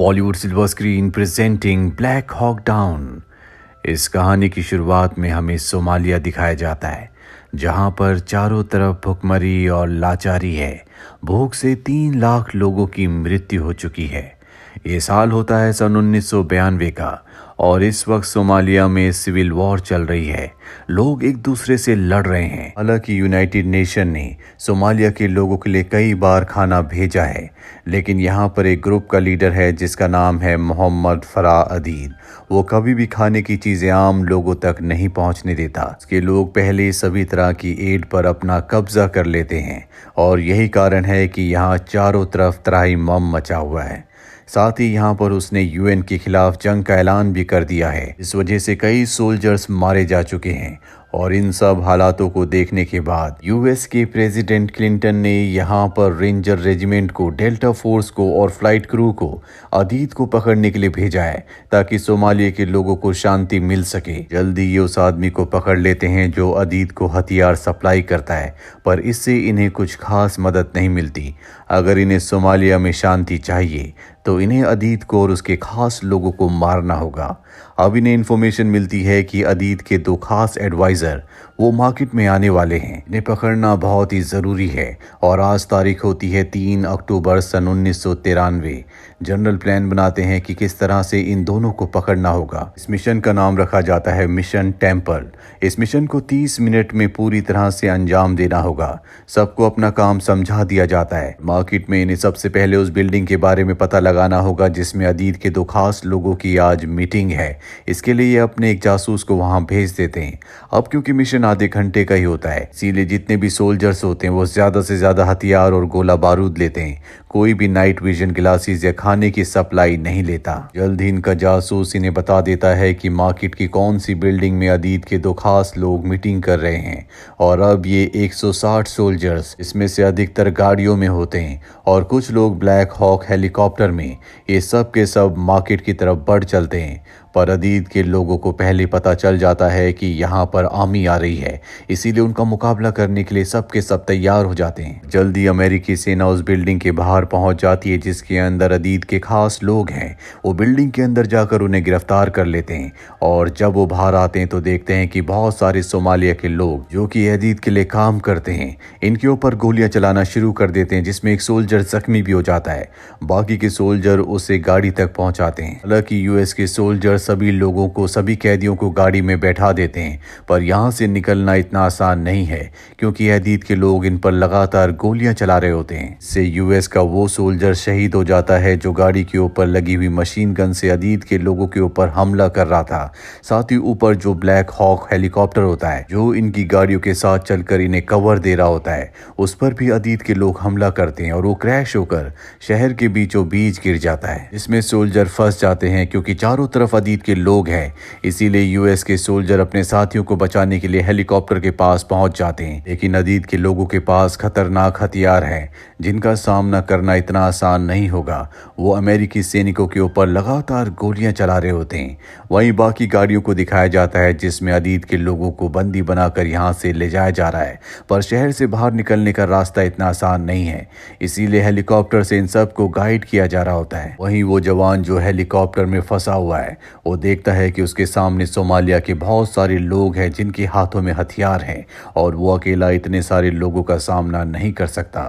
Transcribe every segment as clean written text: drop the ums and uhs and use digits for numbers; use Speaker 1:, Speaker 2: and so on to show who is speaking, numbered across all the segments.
Speaker 1: Bollywood silver screen presenting Black Hawk down. इस कहानी की शुरुआत में हमें सोमालिया दिखाया जाता है, जहां पर चारों तरफ भुखमरी और लाचारी है। भूख से 3 लाख लोगों की मृत्यु हो चुकी है। ये साल होता है सन 1992 का और इस वक्त सोमालिया में सिविल वॉर चल रही है। लोग एक दूसरे से लड़ रहे हैं। हालांकि यूनाइटेड नेशन ने सोमालिया के लोगों के लिए कई बार खाना भेजा है, लेकिन यहाँ पर एक ग्रुप का लीडर है जिसका नाम है मोहम्मद फराह अदीद। वो कभी भी खाने की चीज़ें आम लोगों तक नहीं पहुँचने देता। इसके लोग पहले सभी तरह की एड पर अपना कब्जा कर लेते हैं और यही कारण है कि यहाँ चारों तरफ त्राही-माम मचा हुआ है। साथ ही यहाँ पर उसने यूएन के खिलाफ जंग का ऐलान भी कर दिया है। इस वजह से कई सोल्जर्स मारे जा चुके हैं और इन सब हालातों को देखने के बाद यूएस के प्रेसिडेंट क्लिंटन ने यहाँ पर रेंजर रेजिमेंट को, डेल्टा फोर्स को और फ्लाइट क्रू को अदीद को पकड़ने के लिए भेजा है ताकि सोमालिया के लोगों को शांति मिल सके। जल्दी ये उस आदमी को पकड़ लेते हैं जो अदीद को हथियार सप्लाई करता है, पर इससे इन्हें कुछ खास मदद नहीं मिलती। अगर इन्हें सोमालिया में शांति चाहिए तो इन्हें अदीद को और उसके खास लोगों को मारना होगा। अब इन्हें इन्फॉर्मेशन मिलती है कि अदीद के 2 खास एडवाइज़र वो मार्केट में आने वाले हैं। इन्हें पकड़ना बहुत ही ज़रूरी है और आज तारीख होती है 3 अक्टूबर सन 1993। जनरल प्लान बनाते हैं कि किस तरह से इन दोनों को पकड़ना होगा। इस मिशन का नाम रखा जाता है मिशन टेम्पल। इस मिशन को 30 मिनट में पूरी तरह से अंजाम देना होगा। सबको अपना काम समझा दिया जाता है। मार्केट में इन्हें सबसे पहले उस बिल्डिंग के बारे में पता लगाना होगा जिसमें अदीद के 2 खास लोगों की आज मीटिंग है। इसके लिए ये अपने एक जासूस को वहां भेज देते हैं। अब क्योंकि मिशन आधे घंटे का ही होता है, इसीलिए जितने भी सोल्जर्स होते हैं वो ज्यादा से ज्यादा हथियार और गोला बारूद लेते हैं। कोई भी नाइट विजन ग्लासेस या खाने की सप्लाई नहीं लेता। जल्द ही इनका जासूस इन्हें बता देता है कि मार्केट की कौन सी बिल्डिंग में अदीद के 2 खास लोग मीटिंग कर रहे हैं और अब ये 160 सोल्जर्स, इसमें से अधिकतर गाड़ियों में होते हैं और कुछ लोग ब्लैक हॉक हेलीकॉप्टर में, ये सब के सब मार्केट की तरफ बढ़ चलते हैं। पर अदीद के लोगों को पहले पता चल जाता है कि यहाँ पर आर्मी आ रही है, इसीलिए उनका मुकाबला करने के लिए सब के सब तैयार हो जाते हैं। जल्दी अमेरिकी सेना उस बिल्डिंग के बाहर पहुंच जाती है जिसके अंदर अदीद के खास लोग हैं। वो बिल्डिंग के अंदर जाकर उन्हें गिरफ्तार कर लेते हैं और जब वो बाहर आते हैं तो देखते हैं कि बहुत सारे सोमालिया के लोग जो कि अदीद के लिए काम करते हैं, इनके ऊपर गोलियां चलाना शुरू कर देते हैं, जिसमें एक सोल्जर जख्मी भी हो जाता है। बाकी के सोल्जर उसे गाड़ी तक पहुंचाते हैं। हालांकि यूएस के सोल्जर सभी लोगों को, सभी कैदियों को गाड़ी में बैठा देते हैं, पर यहाँ से निकलना इतना आसान नहीं है क्योंकि अदीद के लोग इन पर लगातार गोलियां चला रहे होते हैं। इससे यूएस का वो सोल्जर शहीद हो जाता है जो गाड़ी के ऊपर लगी हुई मशीन गन से अदीद के लोगों के ऊपर हमला कर रहा था। साथ ही ऊपर जो ब्लैक हॉक हेलीकॉप्टर होता है जो इनकी गाड़ियों के साथ चलकर इन्हें कवर दे रहा होता है, उस पर भी अदीद के लोग हमला करते हैं और वो क्रैश होकर शहर के बीचों बीच गिर जाता है। इसमें सोल्जर फंस जाते हैं क्योंकि चारों तरफ अदीद के लोग हैं। इसीलिए यूएस के सोल्जर अपने साथियों को बचाने के लिए हेलीकॉप्टर के पास पहुंच जाते हैं, लेकिन अदीद के लोगों के पास खतरनाक हथियार हैं जिनका सामना करना इतना आसान नहीं होगा। वो अमेरिकी सैनिकों के ऊपर लगातार गोलियां चला रहे होते हैं। वहीं बाकी गाड़ियों को दिखाया जाता है जिसमें अदीद के लोगों को बंदी बनाकर यहां से ले जाया जा रहा है, पर शहर से बाहर निकलने का रास्ता इतना आसान नहीं है, इसीलिए हेलीकॉप्टर से इन सब को गाइड किया जा रहा होता है। वहीं वो जवान जो हेलीकॉप्टर में फंसा हुआ है वो देखता है कि उसके सामने सोमालिया के बहुत सारे लोग हैं जिनके हाथों में हथियार हैं और वो अकेला इतने सारे लोगों का सामना नहीं कर सकता।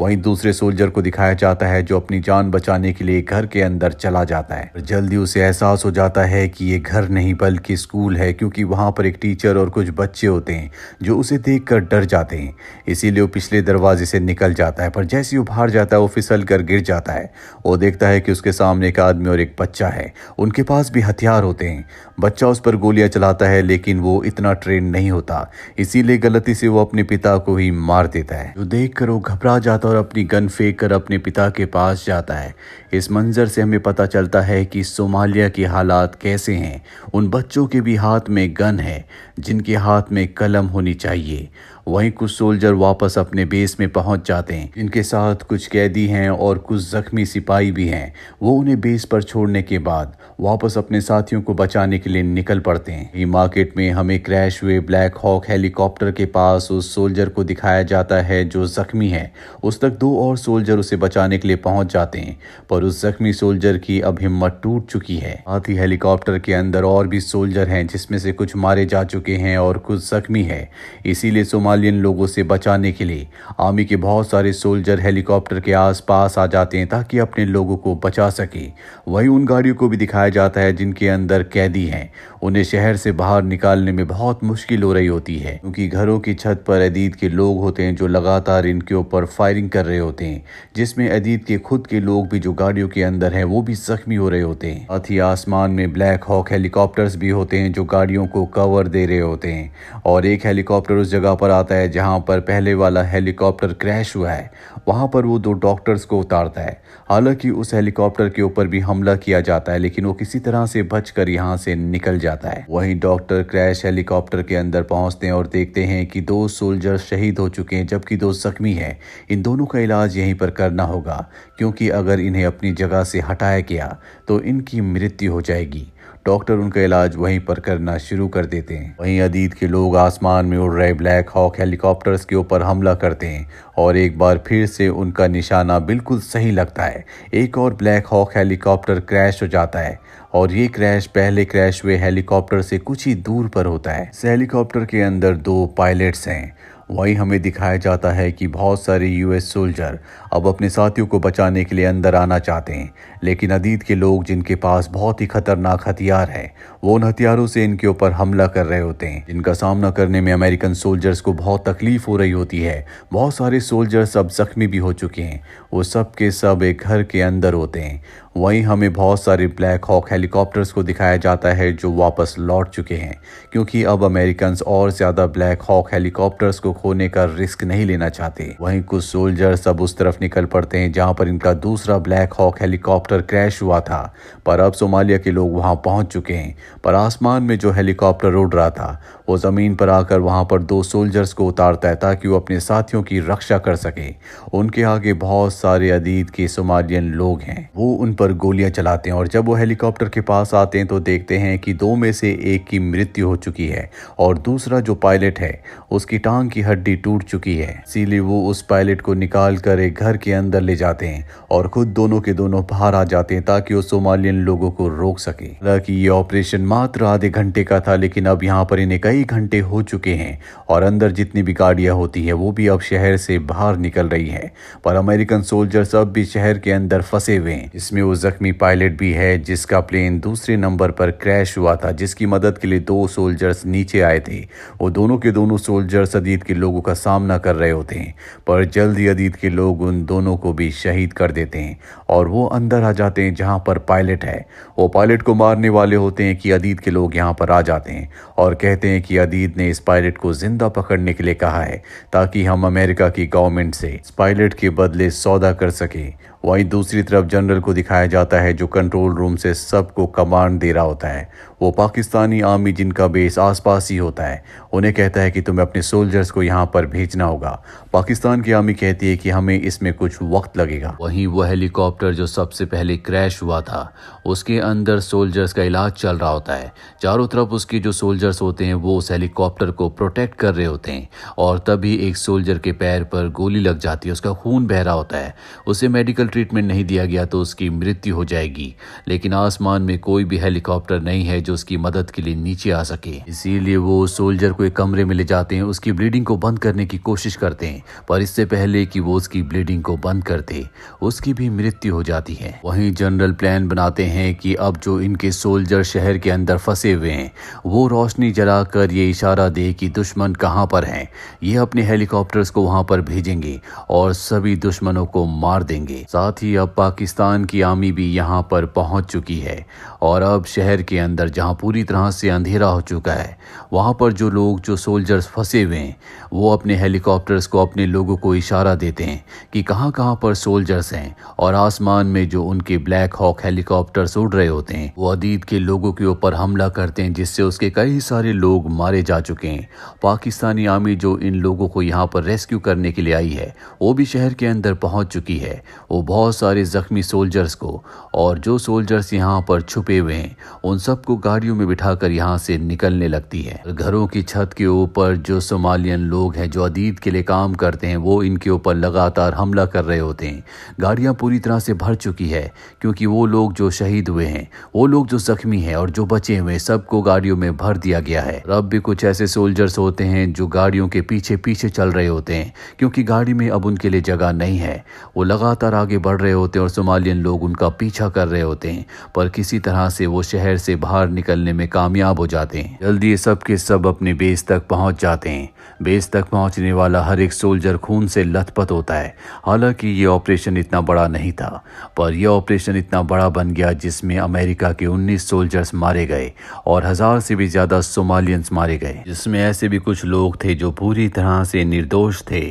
Speaker 1: वहीं दूसरे सोल्जर को दिखाया जाता है जो अपनी जान बचाने के लिए घर के अंदर चला जाता है। जल्दी उसे एहसास हो जाता है कि ये घर नहीं बल्कि स्कूल है, क्योंकि वहां पर एक टीचर और कुछ बच्चे होते हैं जो उसे देखकर डर जाते हैं। इसीलिए वो पिछले दरवाजे से निकल जाता है, पर जैसे ही वो बाहर जाता है वो फिसल कर गिर जाता है। वो देखता है कि उसके सामने एक आदमी और एक बच्चा है, उनके पास भी हथियार होते हैं। बच्चा उस पर गोलियां चलाता है लेकिन वो इतना ट्रेन नहीं होता, इसीलिए गलती से वो अपने पिता को ही मार देता है। जो देखकर वो घबरा जाता है और अपनी गन फेंक कर अपने पिता के पास जाता है। इस मंजर से हमें पता चलता है कि सोमालिया के हालात कैसे हैं। उन बच्चों के भी हाथ में गन है जिनके हाथ में कलम होनी चाहिए। वहीं कुछ सोल्जर वापस अपने बेस में पहुंच जाते हैं। इनके साथ कुछ कैदी हैं और कुछ जख्मी सिपाही भी हैं। वो उन्हें बेस पर छोड़ने के बाद वापस अपने साथियों को बचाने के लिए निकल पड़ते हैं। ये मार्केट में हमें क्रैश हुए ब्लैक हॉक हेलीकॉप्टर के पास उस सोल्जर को दिखाया जाता है जो जख्मी है। उस तक दो और सोल्जर उसे बचाने के लिए पहुंच जाते हैं, पर उस जख्मी सोल्जर की अब हिम्मत टूट चुकी है। साथ ही हेलीकॉप्टर के अंदर और भी सोल्जर हैं, जिसमें से कुछ मारे जा चुके हैं और कुछ जख्मी है। इसीलिए सोमालियन लोगों से बचाने के लिए आर्मी के बहुत सारे सोल्जर हेलीकॉप्टर के आसपास आ जाते हैं ताकि अपने लोगों को बचा सके। वहीं उन गाड़ियों को भी दिखाया जाता है जिनके अंदर कैदी हैं। उन्हें शहर से बाहर निकालने में बहुत मुश्किल हो रही होती है, क्योंकि घरों की छत पर अदीद के लोग होते हैं जो लगातार इनके ऊपर फायरिंग कर रहे होते हैं, जिसमें अदीद के खुद के लोग भी जो गाड़ियों के अंदर हैं वो भी जख्मी हो रहे होते हैं। साथ ही आसमान में ब्लैक हॉक हेलीकॉप्टर्स भी होते हैं जो गाड़ियों को कवर दे रहे होते हैं, और एक हेलीकॉप्टर उस जगह पर आता है जहां पर पहले वाला हेलीकॉप्टर क्रैश हुआ है। वहां पर वो दो डॉक्टर्स को उतारता है। हालांकि उस हेलीकॉप्टर के ऊपर भी हमला किया जाता है, लेकिन वो किसी तरह से बचकर यहां से निकल जाता है। वहीं डॉक्टर क्रैश हेलीकॉप्टर के अंदर पहुंचते हैं और देखते हैं कि दो सोल्जर शहीद हो चुके हैं जबकि दो जख्मी हैं। इन दोनों का इलाज यहीं पर करना होगा, क्योंकि अगर इन्हें अपनी जगह से हटाया गया तो इनकी मृत्यु हो जाएगी। डॉक्टर उनका इलाज वहीं पर करना शुरू कर देते हैं। वहीं अदीद के लोग आसमान में उड़ रहे ब्लैक हॉक हेलीकॉप्टर्स के ऊपर हमला करते हैं और एक बार फिर से उनका निशाना बिल्कुल सही लगता है। एक और ब्लैक हॉक हेलीकॉप्टर क्रैश हो जाता है, और ये क्रैश पहले क्रैश हुए हेलीकॉप्टर से कुछ ही दूर पर होता है। इस हेलीकॉप्टर के अंदर दो पायलट्स हैं। वहीं हमें दिखाया जाता है कि बहुत सारे यूएस सोल्जर अब अपने साथियों को बचाने के लिए अंदर आना चाहते हैं, लेकिन अदीद के लोग जिनके पास बहुत ही खतरनाक हथियार है वो उन हथियारों से इनके ऊपर हमला कर रहे होते हैं, जिनका सामना करने में अमेरिकन सोल्जर्स को बहुत तकलीफ हो रही होती है। बहुत सारे सोल्जर्स अब जख्मी भी हो चुके हैं। वो सब के सब एक घर के अंदर होते हैं। वहीं हमें बहुत सारे ब्लैक हॉक हेलीकॉप्टर्स को दिखाया जाता है जो वापस लौट चुके हैं, क्योंकि अब अमेरिकन और ज़्यादा ब्लैक हॉक हेलीकॉप्टर्स को खोने का रिस्क नहीं लेना चाहते। वहीं कुछ सोल्जर्स अब उस तरफ निकल पड़ते हैं जहां पर इनका दूसरा ब्लैक हॉक हेलीकॉप्टर क्रैश हुआ था, पर अब सोमालिया के लोग वहां पहुंच चुके हैं। पर आसमान में जो हेलीकॉप्टर उड़ रहा था वो ज़मीन पर आकर वहां पर दो सोल्जर्स को उतारता है ताकि वो अपने साथियों की रक्षा कर सके। उनके आगे बहुत सारे अदीद के सोमालियन लोग हैं। वो उन पर गोलियां चलाते हैं, और जब वो हेलीकॉप्टर के पास आते हैं तो देखते हैं कि दो में से एक की मृत्यु हो चुकी है और दूसरा जो पायलट है उसकी टांग की हड्डी टूट चुकी है। इसीलिए वो उस पायलट को निकाल कर एक घर के अंदर ले जाते हैं और खुद दोनों के दोनों बाहर आ जाते हैं ताकि वो सोमालियन लोगों को रोक सके। हालांकि ये ऑपरेशन मात्र आधे घंटे का था, लेकिन अब यहाँ पर इन्हें कई घंटे हो चुके हैं और अंदर जितनी भी गाड़ियां होती है वो भी अब शहर से बाहर निकल रही है। पर अमेरिकन सोल्जर्स अब भी शहर के अंदर फंसे हुए हैं। इसमें वो जख्मी पायलट भी है जिसका प्लेन दूसरे नंबर पर क्रैश हुआ था, जिसकी मदद के लिए दो सोल्जर्स नीचे आए थे। वो दोनों के दोनों सोल्जर्स अदीद के लोगों का सामना कर रहे होते हैं, पर जल्द ही अदीद के लोग उन दोनों को भी शहीद कर देते हैं और वो अंदर आ जाते हैं जहां पर पायलट है। वो पायलट को मारने वाले होते हैं कि अदीद के लोग यहाँ पर आ जाते हैं और कहते हैं कि अदीद ने इस पायलट को जिंदा पकड़ने के लिए कहा है ताकि हम अमेरिका की गवर्नमेंट से इस पायलट के बदले सौदा कर सके। वहीं दूसरी तरफ जनरल को दिखाया जाता है जो कंट्रोल रूम से सबको कमांड दे रहा होता है। वो पाकिस्तानी आर्मी जिनका बेस आसपास ही होता है उन्हें कहता है कि तुम्हें अपने सोल्जर्स को यहाँ पर भेजना होगा। पाकिस्तान की आर्मी कहती है कि हमें इसमें कुछ वक्त लगेगा। वहीं वो हेलीकॉप्टर जो सबसे पहले क्रैश हुआ था उसके अंदर सोल्जर्स का इलाज चल रहा होता है। चारों तरफ उसके जो सोल्जर्स होते हैं वो उस हेलीकॉप्टर को प्रोटेक्ट कर रहे होते हैं, और तभी एक सोल्जर के पैर पर गोली लग जाती है। उसका खून बह रहा होता है। उसे मेडिकल ट्रीटमेंट नहीं दिया गया तो उसकी मृत्यु हो जाएगी, लेकिन आसमान में कोई भी हेलीकॉप्टर नहीं है जो उसकी मदद के लिए नीचे आ सके। इसीलिए वो सोल्जर को एक कमरे में ले जाते हैं, उसकी ब्लीडिंग को बंद करने की कोशिश करते हैं, पर इससे पहले कि वो उसकी ब्लीडिंग को बंद करते उसकी भी मृत्यु हो जाती है। वहीं जनरल प्लान बनाते हैं कि अब जो इनके सोल्जर शहर के अंदर फंसे हुए हैं वो रोशनी जलाकर ये इशारा दे कि दुश्मन कहाँ पर हैं। ये अपने हेलीकॉप्टर्स को वहां पर भेजेंगे और सभी दुश्मनों को मार देंगे। साथ ही अब पाकिस्तान की आर्मी भी यहाँ पर पहुँच चुकी है और अब शहर के अंदर जहाँ पूरी तरह से अंधेरा हो चुका है, वहाँ पर जो सोल्जर्स फंसे हुए हैं वो अपने हेलीकॉप्टर्स को अपने लोगों को इशारा देते हैं कि कहाँ कहाँ पर सोल्जर्स हैं, और आसमान में जो उनके ब्लैक हॉक हेलीकॉप्टर्स उड़ रहे होते हैं वो अदीद के लोगों के ऊपर हमला करते हैं, जिससे उसके कई सारे लोग मारे जा चुके हैं। पाकिस्तानी आर्मी जो इन लोगों को यहाँ पर रेस्क्यू करने के लिए आई है वो भी शहर के अंदर पहुँच चुकी है। वो बहुत सारे जख्मी सोल्जर्स को और जो सोल्जर्स यहाँ पर छुपे हुए हैं उन सबको गाड़ियों में बिठाकर यहाँ से निकलने लगती है। घरों की छत के ऊपर जो सोमालियन लोग हैं जो अदीद के लिए काम करते हैं वो इनके ऊपर लगातार हमला कर रहे होते हैं। गाड़ियाँ पूरी तरह से भर चुकी है क्योंकि वो लोग जो शहीद हुए हैं, वो लोग जो जख्मी हैं और जो बचे हुए सबको गाड़ियों में भर दिया गया है। अब भी कुछ ऐसे सोल्जर्स होते हैं जो गाड़ियों के पीछे पीछे चल रहे होते हैं क्योंकि गाड़ी में अब उनके लिए जगह नहीं है। वो लगातार आगे बढ़ रहे होते हैं और सोमालियन लोग उनका पीछा कर रहे होते हैं, पर किसी तरह से वो शहर से बाहर निकलने में कामयाब हो जाते हैं। जल्दी सब के सब अपने बेस तक पहुंच जाते हैं। बेस तक पहुंचने वाला हर एक सोल्जर खून से लथपथ होता है। हालांकि ये ऑपरेशन इतना बड़ा नहीं था, पर यह ऑपरेशन इतना बड़ा बन गया जिसमें अमेरिका के 19 सोल्जर्स मारे गए और 1000 से भी ज़्यादा सोमालियंस मारे गए, जिसमें ऐसे भी कुछ लोग थे जो पूरी तरह से निर्दोष थे।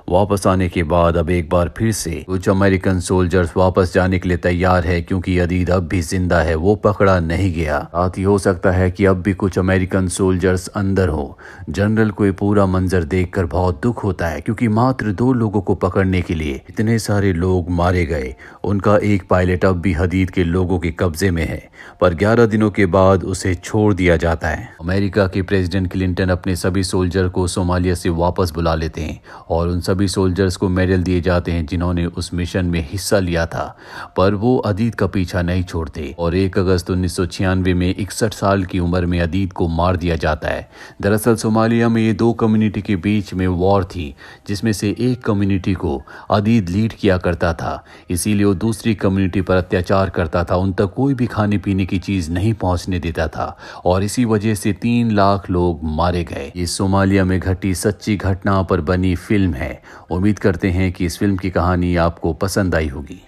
Speaker 1: वापस आने के बाद अब एक बार फिर से कुछ अमेरिकन सोल्जर्स वापस जाने के लिए तैयार है क्योंकि अदीद अब भी जिंदा है, वो पकड़ा नहीं गया। साथ ही हो सकता है कि अब भी कुछ अमेरिकन सोल्जर्स अंदर हो। जनरल को ये पूरा मंजर देखकर बहुत दुख होता है क्योंकि मात्र 2 लोगों को पकड़ने के लिए इतने सारे लोग मारे गए। उनका एक पायलट अब भी अदीद के लोगों के कब्जे में है, पर 11 दिनों के बाद उसे छोड़ दिया जाता है। अमेरिका के प्रेसिडेंट क्लिंटन अपने सभी सोल्जर को सोमालिया से वापस बुला लेते हैं और उन सभी सोल्जर्स को मेडल दिए जाते हैं जिन्होंने उस मिशन में हिस्सा लिया था, पर वो अदीद का पीछा नहीं छोड़ते और 1 अगस्त 1996 में 61 साल की उम्र में अदीद को मार दिया जाता है। दरअसल सोमालिया में ये 2 कम्युनिटी के बीच में वॉर थी, जिसमें से एक कम्युनिटी को अदीद लीड किया करता था, इसीलिए वो दूसरी कम्युनिटी पर अत्याचार करता था, उन तक कोई भी खाने पीने की चीज नहीं पहुंचने देता था और इसी वजह से 3 लाख लोग मारे गए। ये सोमालिया में घटी सच्ची घटना पर बनी फिल्म है। उम्मीद करते हैं कि इस फिल्म की कहानी आपको पसंद आई होगी।